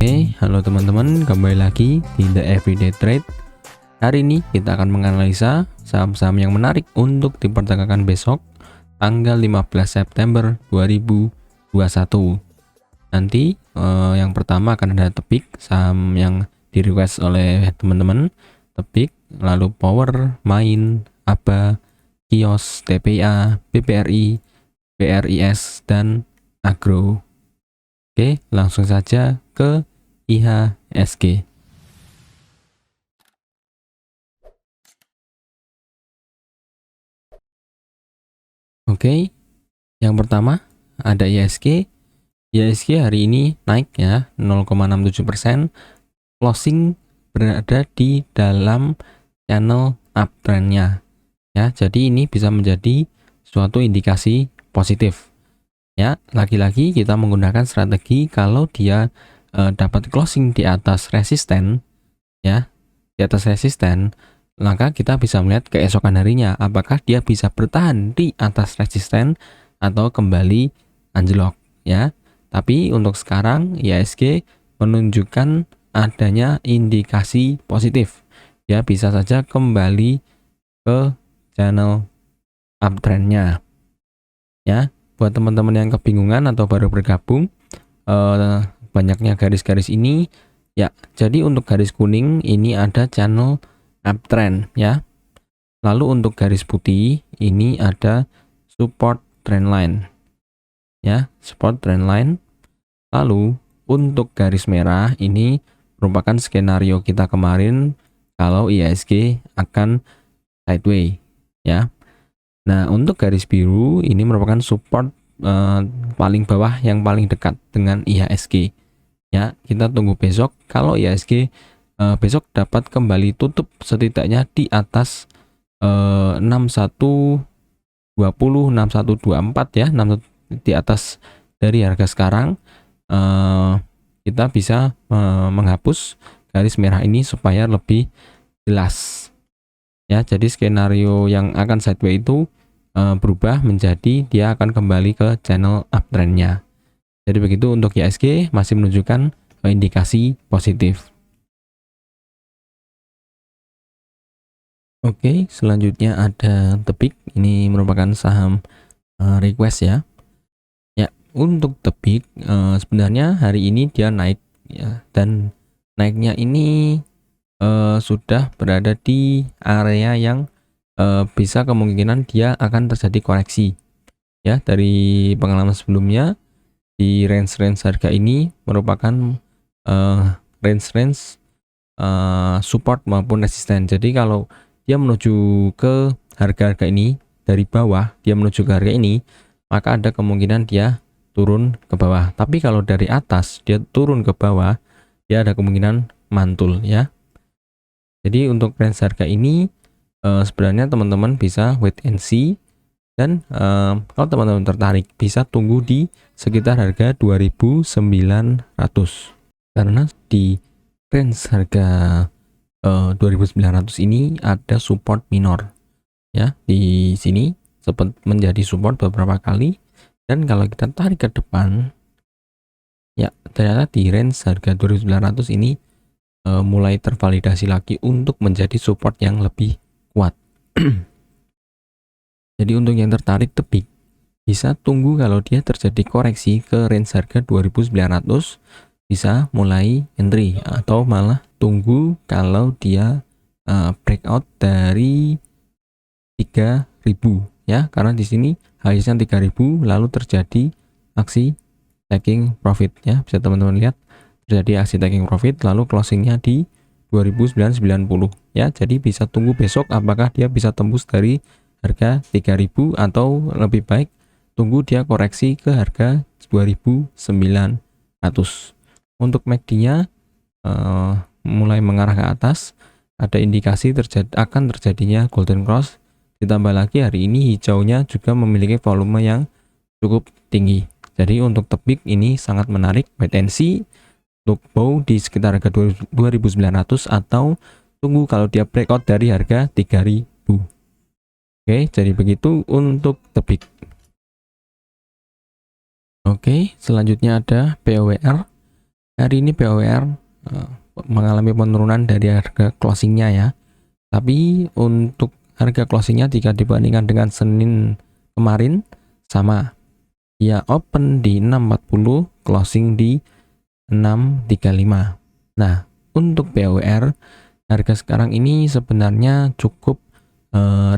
Halo teman-teman, kembali lagi di The Everyday Trade. Hari ini kita akan menganalisa saham-saham yang menarik untuk diperdagangkan besok tanggal 15 September 2021. Nanti yang pertama akan ada Tepik, saham yang di request oleh teman-teman. Tepik, lalu Power, Main, Aba, Kios, TPA, BPRI, BRIS, dan Agro. Oke, langsung saja ke IHSG. Oke, yang pertama ada IHSG. IHSG hari ini naik ya 0,67%. Closing berada di dalam channel uptrendnya. Ya, jadi ini bisa menjadi suatu indikasi positif. Ya, lagi-lagi kita menggunakan strategi kalau dia dapat closing di atas resisten, ya, di atas resisten, maka kita bisa melihat keesokan harinya apakah dia bisa bertahan di atas resisten atau kembali anjlok, ya. Tapi untuk sekarang IHSG menunjukkan adanya indikasi positif, ya, bisa saja kembali ke channel uptrendnya, ya. Buat teman-teman yang kebingungan atau baru bergabung, banyaknya garis-garis ini, ya, jadi untuk garis kuning ini ada channel uptrend, ya. Lalu untuk garis putih ini ada support trendline, ya, support trendline. Lalu untuk garis merah ini merupakan skenario kita kemarin kalau IHSG akan sideways, ya. Nah, untuk garis biru ini merupakan support paling bawah yang paling dekat dengan IHSG. Ya, kita tunggu besok kalau IHSG besok dapat kembali tutup setidaknya di atas 6120, 6124 ya, di atas dari harga sekarang, kita bisa menghapus garis merah ini supaya lebih jelas. Ya, jadi skenario yang akan sideways itu berubah menjadi dia akan kembali ke channel uptrendnya. Jadi begitu untuk IHSG masih menunjukkan indikasi positif. Oke, selanjutnya ada Tepik. Ini merupakan saham request ya. Ya, untuk Tepik sebenarnya hari ini dia naik ya, dan naiknya ini sudah berada di area yang bisa kemungkinan dia akan terjadi koreksi. Ya, dari pengalaman sebelumnya di range-range harga ini merupakan range-range support maupun resisten. Jadi kalau dia menuju ke harga-harga ini dari bawah, dia menuju ke harga ini, maka ada kemungkinan dia turun ke bawah. Tapi kalau dari atas dia turun ke bawah, dia ada kemungkinan mantul ya. Jadi untuk range harga ini sebenarnya teman-teman bisa wait and see, dan kalau teman-teman tertarik bisa tunggu di sekitar harga 2.900, karena di range harga 2.900 ini ada support minor ya. Di sini sempat menjadi support beberapa kali, dan kalau kita tarik ke depan ya, ternyata di range harga 2.900 ini mulai tervalidasi lagi untuk menjadi support yang lebih kuat. Jadi untuk yang tertarik Tepik bisa tunggu kalau dia terjadi koreksi ke range harga 2.900, bisa mulai entry, atau malah tunggu kalau dia breakout dari 3.000 ya, karena di sini highest-nya 3.000 lalu terjadi aksi taking profit ya. Bisa teman-teman lihat terjadi aksi taking profit lalu closingnya di 2.990 ya. Jadi bisa tunggu besok apakah dia bisa tembus dari harga 3.000 atau lebih baik tunggu dia koreksi ke harga 2.900. Untuk MACD-nya mulai mengarah ke atas, ada indikasi akan terjadinya golden cross. Ditambah lagi hari ini hijaunya juga memiliki volume yang cukup tinggi. Jadi untuk Tepik ini sangat menarik, wait and see untuk bow di sekitar harga 2.900 atau tunggu kalau dia breakout dari harga 3.000. Oke, jadi begitu untuk Tepik. Oke, selanjutnya ada POWR. hari ini POWR mengalami penurunan dari harga closingnya ya. Tapi untuk harga closingnya jika dibandingkan dengan Senin kemarin sama. Ya open di 640, closing di 635. Nah, untuk POWR harga sekarang ini sebenarnya cukup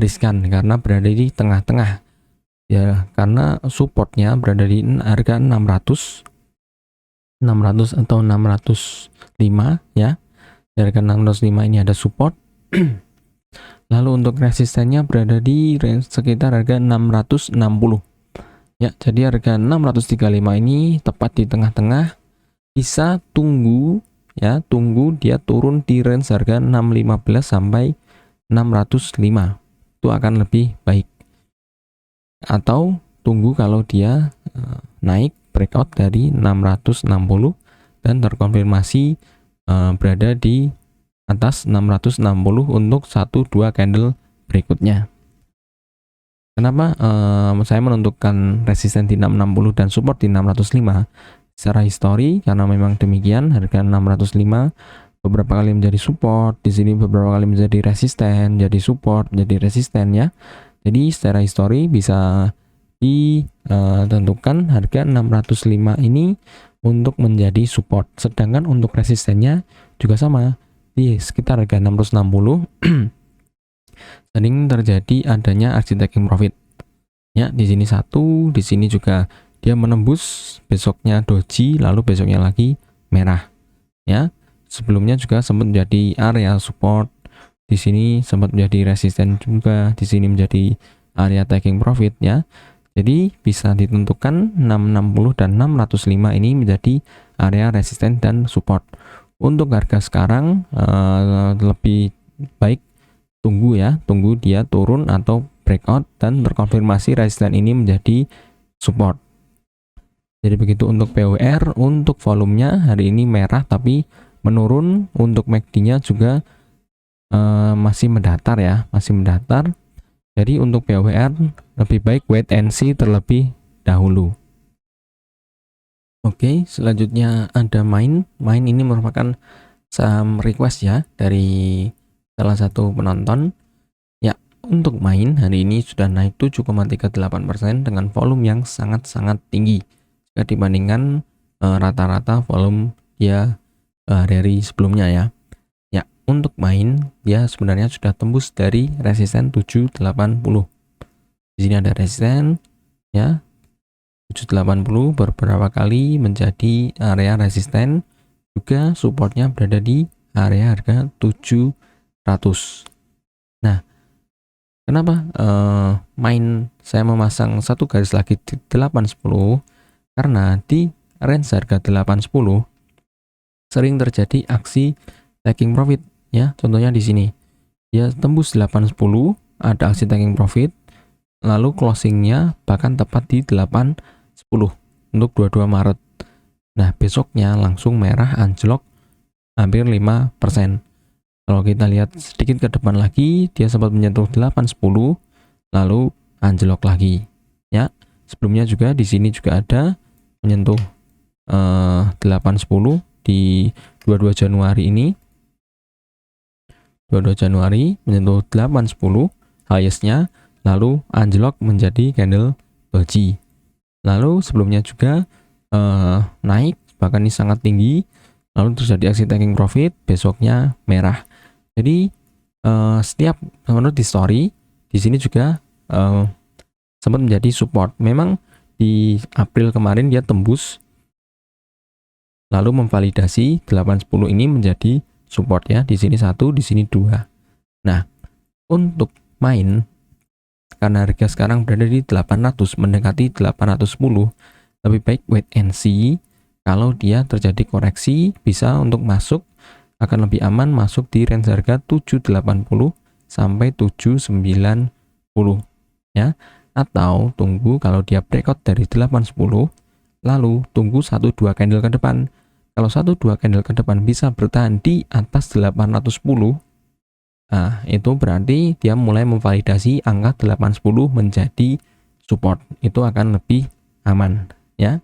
riskan karena berada di tengah-tengah. Ya, karena supportnya berada di harga 600 atau 605 ya. Di harga 605 ini ada support. Lalu untuk resistennya berada di range sekitar harga 660. Ya, jadi harga 635 ini tepat di tengah-tengah. Bisa tunggu ya, tunggu dia turun di range harga 615 sampai 605. Itu akan lebih baik. Atau tunggu kalau dia naik breakout dari 660 dan terkonfirmasi berada di atas 660 untuk 1-2 candle berikutnya. Kenapa saya menentukan resisten di 660 dan support di 605 secara histori? Karena memang demikian, harga 605 beberapa kali menjadi support, di sini beberapa kali menjadi resisten, jadi support, jadi resisten ya. Jadi secara histori bisa ditentukan harga 605 ini untuk menjadi support. Sedangkan untuk resistennya juga sama di sekitar harga 660. Sering terjadi adanya aksi taking profit. Ya, di sini satu, di sini juga dia menembus, besoknya doji, lalu besoknya lagi merah. Ya, sebelumnya juga sempat menjadi area support. Di sini sempat menjadi resisten juga, di sini menjadi area taking profit ya. Jadi bisa ditentukan 660 dan 605 ini menjadi area resisten dan support. Untuk harga sekarang lebih baik tunggu ya, tunggu dia turun atau breakout dan terkonfirmasi resisten ini menjadi support. Jadi begitu untuk POWR. Untuk volumenya hari ini merah tapi menurun. Untuk MACD-nya juga masih mendatar ya, masih mendatar. Jadi untuk POWR lebih baik wait and see terlebih dahulu. Oke, selanjutnya ada Main. Main ini merupakan saham request ya dari salah satu penonton. Ya, untuk Main hari ini sudah naik 7,38% dengan volume yang sangat-sangat tinggi jika dibandingkan rata-rata volume dia hari sebelumnya ya. Ya, untuk Main dia sebenarnya sudah tembus dari resisten 780. Di sini ada resisten ya 780 beberapa kali menjadi area resisten, juga supportnya berada di area harga 700. Nah, kenapa Main saya memasang satu garis lagi di 810? Karena di range harga 810 sering terjadi aksi taking profit ya. Contohnya di sini dia tembus 810, ada aksi taking profit, lalu closingnya bahkan tepat di 810 untuk 22 Maret. Nah, besoknya langsung merah anjlok hampir 5%. Kalau kita lihat sedikit ke depan lagi, dia sempat menyentuh 810 lalu anjlok lagi ya. Sebelumnya juga di sini juga ada menyentuh 810 di 22 Januari ini. 22 Januari menyentuh 810 highest-nya, lalu anjlok menjadi candle doji. Lalu sebelumnya juga naik, bahkan ini sangat tinggi, lalu terjadi aksi taking profit, besoknya merah. Jadi setiap menurut history di sini juga sempat menjadi support. Memang di April kemarin dia tembus lalu memvalidasi 810 ini menjadi support ya. Di sini 1, di sini 2. Nah, untuk Main karena harga sekarang berada di 800 mendekati 810, lebih baik wait and see. Kalau dia terjadi koreksi, bisa untuk masuk, akan lebih aman masuk di range harga 780 sampai 790 ya. Atau tunggu kalau dia breakout dari 810, lalu tunggu 1-2 candle ke depan. Kalau 1-2 candle ke depan bisa bertahan di atas 810, nah itu berarti dia mulai memvalidasi angka 810 menjadi support. Itu akan lebih aman ya.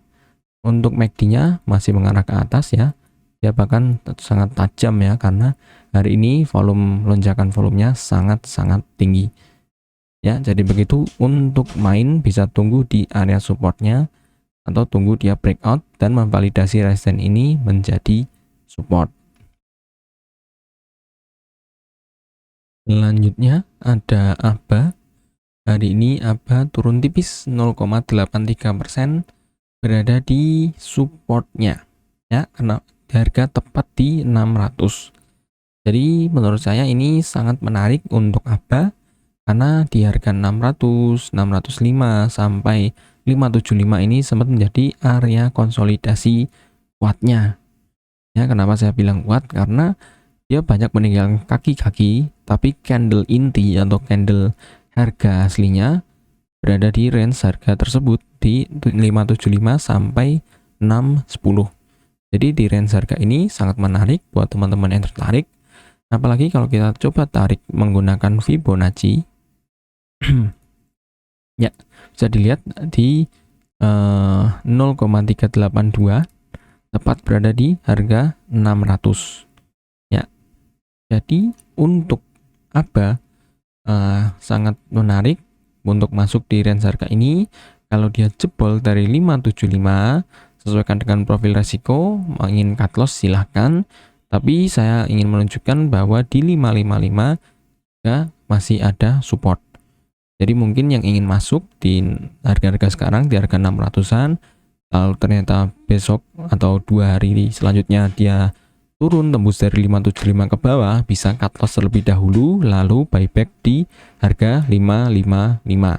Untuk MACD-nya masih mengarah ke atas ya. dia bahkan sangat tajam ya, karena hari ini lonjakan volumenya sangat-sangat tinggi ya. Jadi begitu, untuk main bisa tunggu di area supportnya atau tunggu dia breakout dan memvalidasi resisten ini menjadi support. Selanjutnya ada ABA. Hari ini ABA turun tipis 0,83%, berada di supportnya ya, karena harga tepat di 600. Jadi menurut saya ini sangat menarik untuk ABA, karena di harga 600, 605 sampai 575 ini sempat menjadi area konsolidasi kuatnya ya. Kenapa saya bilang kuat? Karena dia banyak meninggalkan kaki-kaki, tapi candle inti atau candle harga aslinya berada di range harga tersebut di 575 sampai 610. Jadi di range harga ini sangat menarik buat teman-teman yang tertarik. Apalagi kalau kita coba tarik menggunakan Fibonacci. Ya, bisa dilihat di 0,382 tepat berada di harga 600. Ya. Jadi untuk ABA sangat menarik untuk masuk di range harga ini. Kalau dia jebol dari 575, sesuaikan dengan profil resiko, ingin cut loss silahkan, tapi saya ingin menunjukkan bahwa di 555 ya masih ada support. Jadi mungkin yang ingin masuk di harga-harga sekarang di harga 600-an, lalu ternyata besok atau 2 hari selanjutnya dia turun tembus dari 575 ke bawah, bisa cut loss terlebih dahulu lalu buyback di harga 555.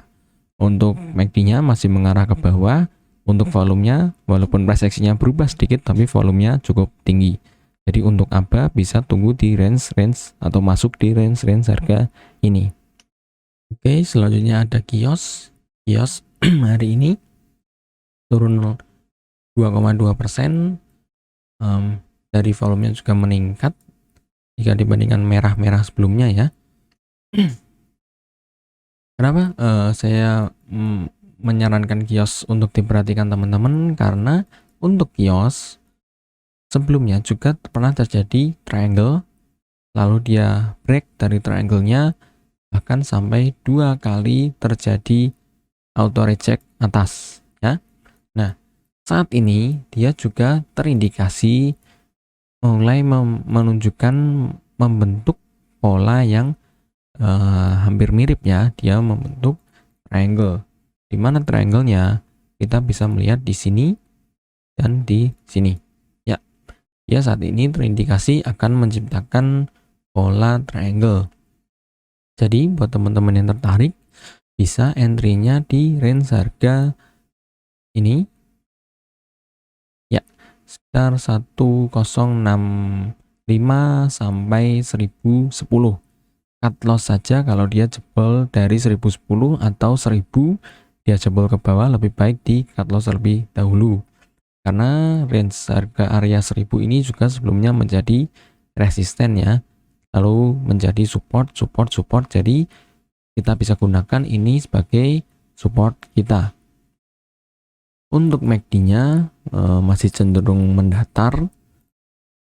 Untuk MACD-nya masih mengarah ke bawah. Untuk volumenya, walaupun price action-nya berubah sedikit, tapi volumenya cukup tinggi. Jadi untuk ABA bisa tunggu di range atau masuk di range harga ini. Oke, selanjutnya ada kios. Kios hari ini turun 2,2%. Dari volumenya juga meningkat jika dibandingkan merah-merah sebelumnya ya. Kenapa saya menyarankan kios untuk diperhatikan teman-teman? Karena untuk kios sebelumnya juga pernah terjadi triangle, lalu dia break dari triangle-nya, bahkan sampai 2 kali terjadi auto reject atas ya. Nah, saat ini dia juga terindikasi mulai menunjukkan membentuk pola yang hampir mirip ya. Dia membentuk triangle, di mana triangle-nya kita bisa melihat di sini dan di sini ya. Dia saat ini terindikasi akan menciptakan pola triangle. Jadi buat teman-teman yang tertarik, bisa entry-nya di range harga ini ya, sekitar 1065 sampai 1010. Cut loss saja kalau dia jebol dari 1010 atau 1000, dia jebol ke bawah, lebih baik di cut loss terlebih dahulu. Karena range harga area 1000 ini juga sebelumnya menjadi resisten ya, lalu menjadi support. Jadi kita bisa gunakan ini sebagai support kita. Untuk MACD-nya masih cenderung mendatar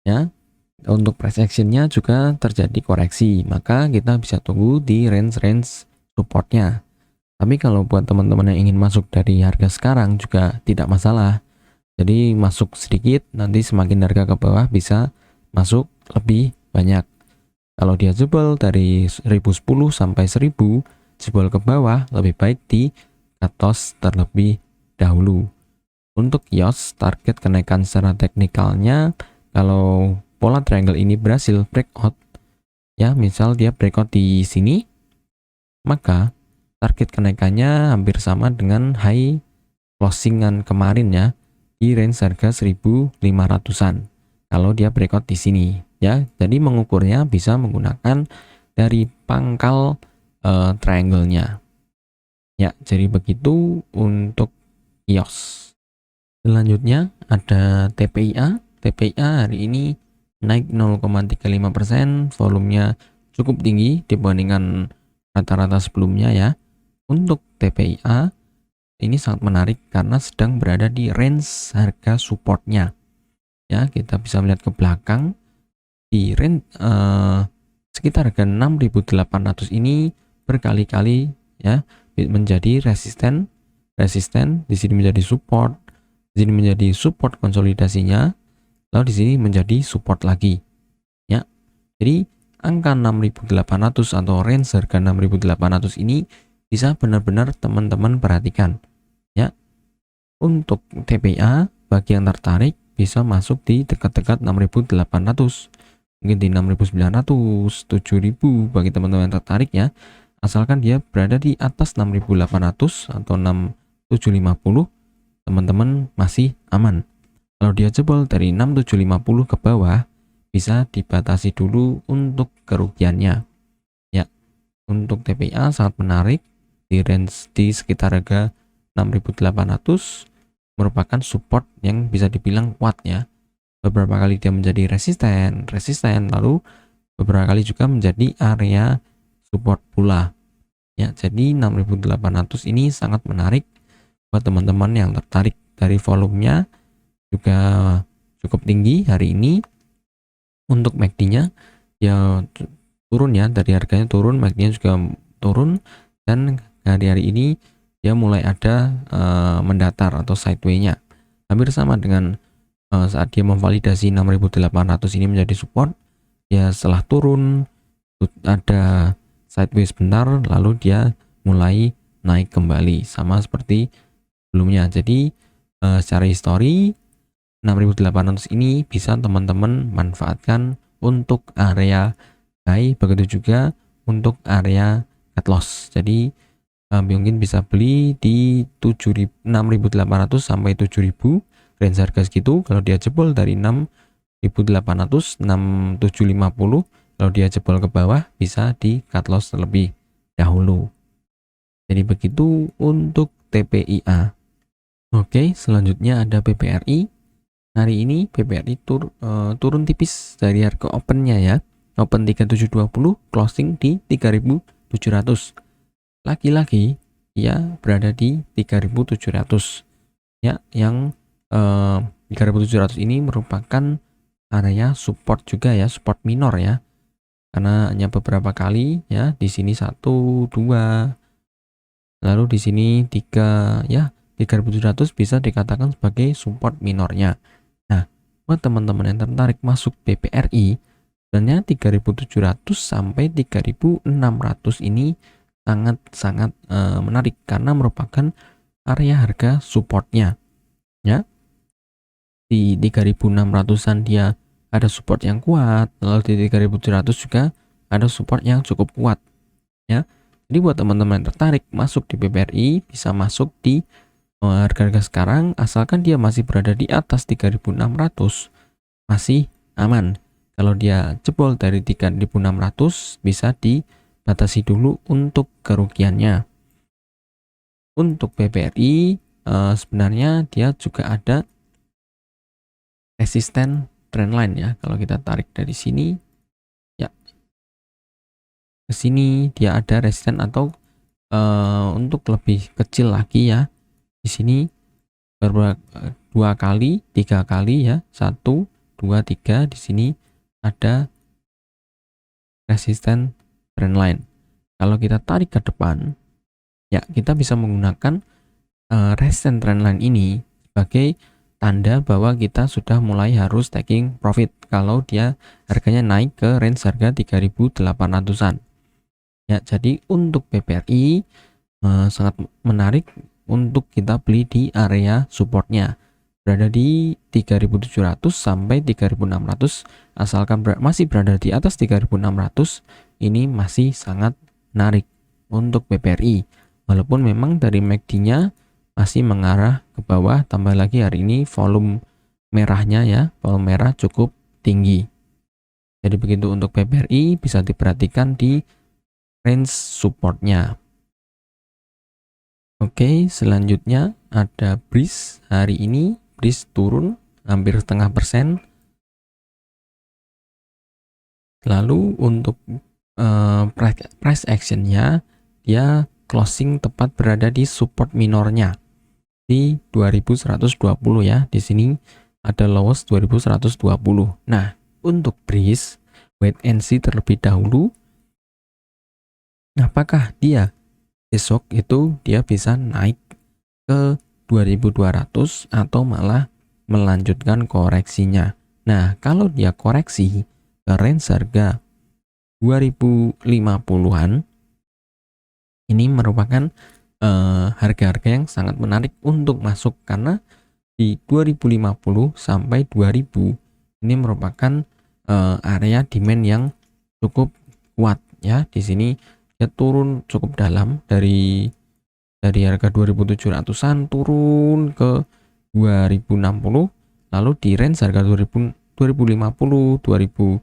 ya. Untuk price action-nya juga terjadi koreksi, maka kita bisa tunggu di range supportnya. Tapi kalau buat teman-teman yang ingin masuk dari harga sekarang juga tidak masalah. Jadi masuk sedikit, nanti semakin harga ke bawah bisa masuk lebih banyak. Kalau dia jebol dari 1010 sampai 1000, jebol ke bawah, lebih baik di cut loss terlebih dahulu. Untuk kios, target kenaikan secara teknikalnya, kalau pola triangle ini berhasil breakout ya, misal dia breakout di sini, maka target kenaikannya hampir sama dengan high closingan kemarin ya, di range harga 1500-an kalau dia breakout di sini ya. Jadi mengukurnya bisa menggunakan dari pangkal triangle-nya ya. Jadi begitu untuk kios. Selanjutnya ada TPIA. TPIA hari ini naik 0,35%, volumenya cukup tinggi dibandingkan rata-rata sebelumnya ya. Untuk TPIA ini sangat menarik karena sedang berada di range harga supportnya. ya, kita bisa melihat ke belakang di range sekitar harga 6.800 ini berkali-kali ya menjadi resisten, di sini menjadi support, di sini menjadi support konsolidasinya, lalu di sini menjadi support lagi ya. Jadi angka 6.800 atau range harga 6.800 ini bisa benar-benar teman-teman perhatikan ya. Untuk TPA bagi yang tertarik bisa masuk di dekat-dekat 6.800, mungkin di 6.900, 7.000 bagi teman-teman yang tertarik ya. Asalkan dia berada di atas 6.800 atau 6.750, teman-teman masih aman. Kalau dia jebol dari 6.750 ke bawah, bisa dibatasi dulu untuk kerugiannya ya. Untuk TPA sangat menarik di range di sekitar harga 6.800, merupakan support yang bisa dibilang kuat ya. Beberapa kali dia menjadi resisten, lalu beberapa kali juga menjadi area support pula ya. Jadi 6.800 ini sangat menarik buat teman-teman yang tertarik. Dari volumenya juga cukup tinggi hari ini. Untuk MACD-nya ya turun ya, dari harganya turun, MACD-nya juga turun, dan hari-hari ini dia mulai ada mendatar atau sideway-nya. Hampir sama dengan saat dia memvalidasi 6.800 ini menjadi support, ya setelah turun ada sideways sebentar, lalu dia mulai naik kembali sama seperti sebelumnya. Jadi secara histori 6.800 ini bisa teman-teman manfaatkan untuk area buy, begitu juga untuk area cut loss. Jadi mungkin bisa beli di 6.800 sampai 7.000, range harga segitu. Kalau dia jebol dari 6.800, 6.750, kalau dia jebol ke bawah bisa di cut loss terlebih dahulu. Jadi begitu untuk TPIA. Oke, selanjutnya ada PPRI. Hari ini PPRI turun tipis dari harga opennya ya. Open 3720, closing di 3.700. Lagi-lagi ya berada di 3.700 ya, yang 3.700 ini merupakan area support juga ya, support minor ya, karena hanya beberapa kali ya. Di sini 1, 2, lalu di sini 3 ya. 3.700 bisa dikatakan sebagai support minornya. Nah, buat teman-teman yang tertarik masuk PPRI, sebenarnya 3.700 sampai 3.600 ini sangat-sangat menarik karena merupakan area harga supportnya ya. Di 3.600-an dia ada support yang kuat, lalu di 3.700 juga ada support yang cukup kuat ya. Jadi buat teman-teman yang tertarik masuk di PPRI, bisa masuk di harga-harga sekarang, asalkan dia masih berada di atas 3.600 masih aman. Kalau dia jebol dari 3.600 bisa dibatasi dulu untuk kerugiannya. Untuk PPRI sebenarnya dia juga ada resisten trendline ya. Kalau kita tarik dari sini ya ke sini, dia ada resisten atau untuk lebih kecil lagi ya. Di sini dua kali, 3 kali ya, 1, 2, 3. Di sini ada resisten trendline. Kalau kita tarik ke depan ya, kita bisa menggunakan resisten trendline ini sebagai tanda bahwa kita sudah mulai harus taking profit kalau dia harganya naik ke range harga 3.800-an ya. Jadi untuk PPRI sangat menarik untuk kita beli di area supportnya, berada di 3.700 sampai 3.600. Asalkan masih berada di atas 3.600, ini masih sangat menarik untuk PPRI. Walaupun memang dari MACD-nya masih mengarah ke bawah, tambah lagi hari ini volume merahnya ya, volume merah cukup tinggi. Jadi begitu untuk PPRI, bisa diperhatikan di range supportnya. Oke, selanjutnya ada BRIS. Hari ini BRIS turun hampir 0,5%. Lalu untuk price actionnya, dia closing tepat berada di support minornya di 2120 ya. Di sini ada lowest 2120. Nah, untuk breeze wait and see terlebih dahulu, apakah dia besok itu dia bisa naik ke 2200 atau malah melanjutkan koreksinya. Nah, kalau dia koreksi ke range harga 2050-an, ini merupakan harga-harga yang sangat menarik untuk masuk, karena di 2050 sampai 2000 ini merupakan area demand yang cukup kuat ya. Di sini dia turun cukup dalam dari harga 2700-an turun ke 2060, lalu di range harga 2050, 2000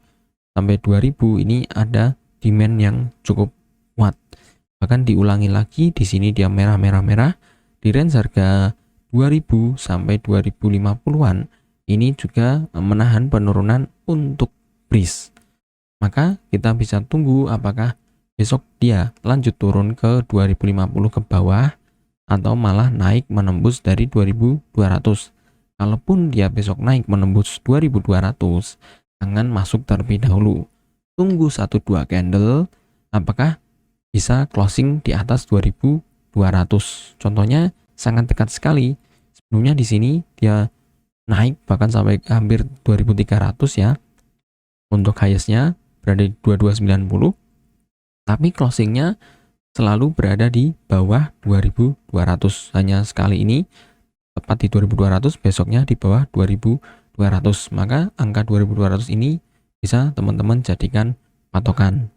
sampai 2000 ini ada demand yang cukup kuat. Bahkan diulangi lagi, di sini dia merah-merah-merah di range harga 2000 sampai 2050-an ini juga menahan penurunan untuk breeze. Maka kita bisa tunggu apakah besok dia lanjut turun ke 2050 ke bawah atau malah naik menembus dari 2200. Kalaupun dia besok naik menembus 2200, jangan masuk terlebih dahulu. Tunggu 1-2 candle apakah bisa closing di atas 2200. Contohnya sangat dekat sekali. Sebelumnya di sini dia naik bahkan sampai hampir 2300 ya. Untuk highest-nya berada di 2290. Tapi closingnya selalu berada di bawah 2200. Hanya sekali ini tepat di 2200, besoknya di bawah 2200. Maka angka 2200 ini bisa teman-teman jadikan patokan.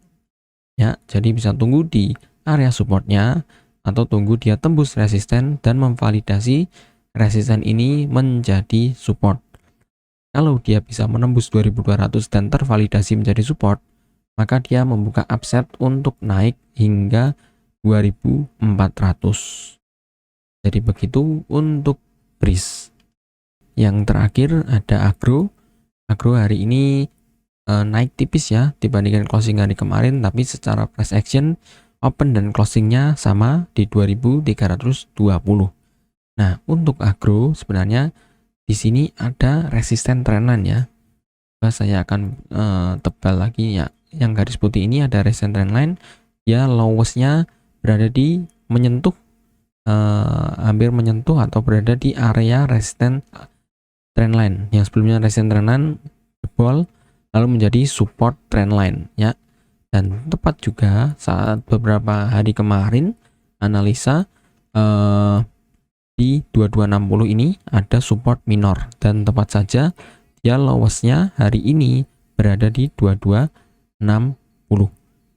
Ya, jadi bisa tunggu di area supportnya atau tunggu dia tembus resisten dan memvalidasi resisten ini menjadi support. Kalau dia bisa menembus 2200 dan tervalidasi menjadi support, maka dia membuka upside untuk naik hingga 2400. Jadi begitu untuk breeze. Yang terakhir ada agro. Agro hari ini naik tipis ya dibandingkan closing hari kemarin, tapi secara price action open dan closingnya sama di 2320. Nah, untuk agro sebenarnya di sini ada resisten trendline ya. Saya akan tebal lagi ya. Yang garis putih ini ada resisten trendline ya, lowestnya berada di menyentuh hampir menyentuh atau berada di area resisten trendline. Yang sebelumnya resisten trendline jebol lalu menjadi support trendline ya. Dan tepat juga saat beberapa hari kemarin analisa di 2260 ini ada support minor, dan tepat saja dia lowestnya hari ini berada di 2260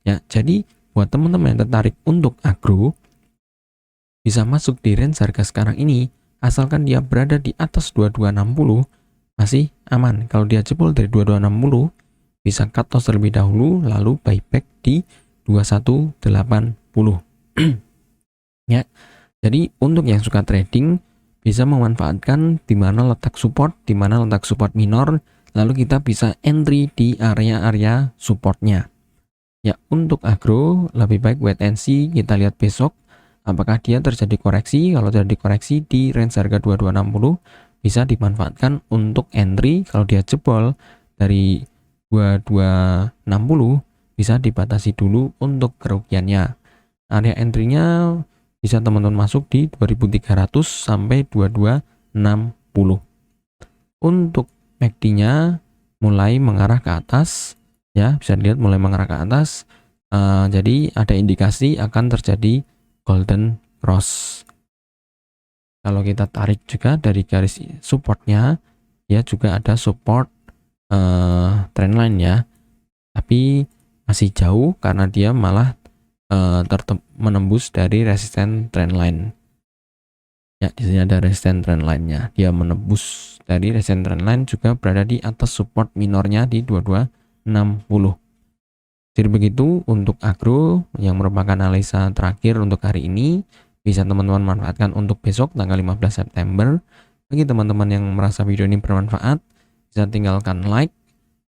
ya. Jadi buat teman-teman yang tertarik untuk agro bisa masuk di range harga sekarang ini, asalkan dia berada di atas 2260 masih aman. Kalau dia jebol dari 2260 bisa cut loss terlebih dahulu lalu buyback di 2180. Ya. Jadi untuk yang suka trading bisa memanfaatkan di mana letak support, di mana letak support minor, lalu kita bisa entry di area-area supportnya. Ya, untuk agro lebih baik wait and see, kita lihat besok apakah dia terjadi koreksi. Kalau terjadi koreksi di range harga 2260 bisa dimanfaatkan untuk entry. Kalau dia jebol dari 2260 bisa dibatasi dulu untuk kerugiannya. Area entry-nya bisa teman-teman masuk di 2300 sampai 2260. Untuk MACD-nya mulai mengarah ke atas ya, bisa dilihat mulai mengarah ke atas. Jadi ada indikasi akan terjadi golden cross. Kalau kita tarik juga dari garis supportnya ya, juga ada support trendline ya, tapi masih jauh karena dia malah menembus dari resisten trendline. Ya, di sini ada resisten trendline-nya. Dia menembus dari resisten trendline, juga berada di atas support minornya di 2260. Jadi begitu untuk agro yang merupakan analisa terakhir untuk hari ini. Bisa teman-teman manfaatkan untuk besok tanggal 15 September. Bagi teman-teman yang merasa video ini bermanfaat, bisa tinggalkan like.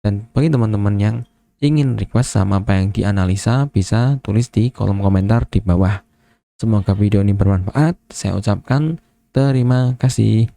Dan bagi teman-teman yang ingin request sama apa yang dianalisa, bisa tulis di kolom komentar di bawah. Semoga video ini bermanfaat. Saya ucapkan terima kasih.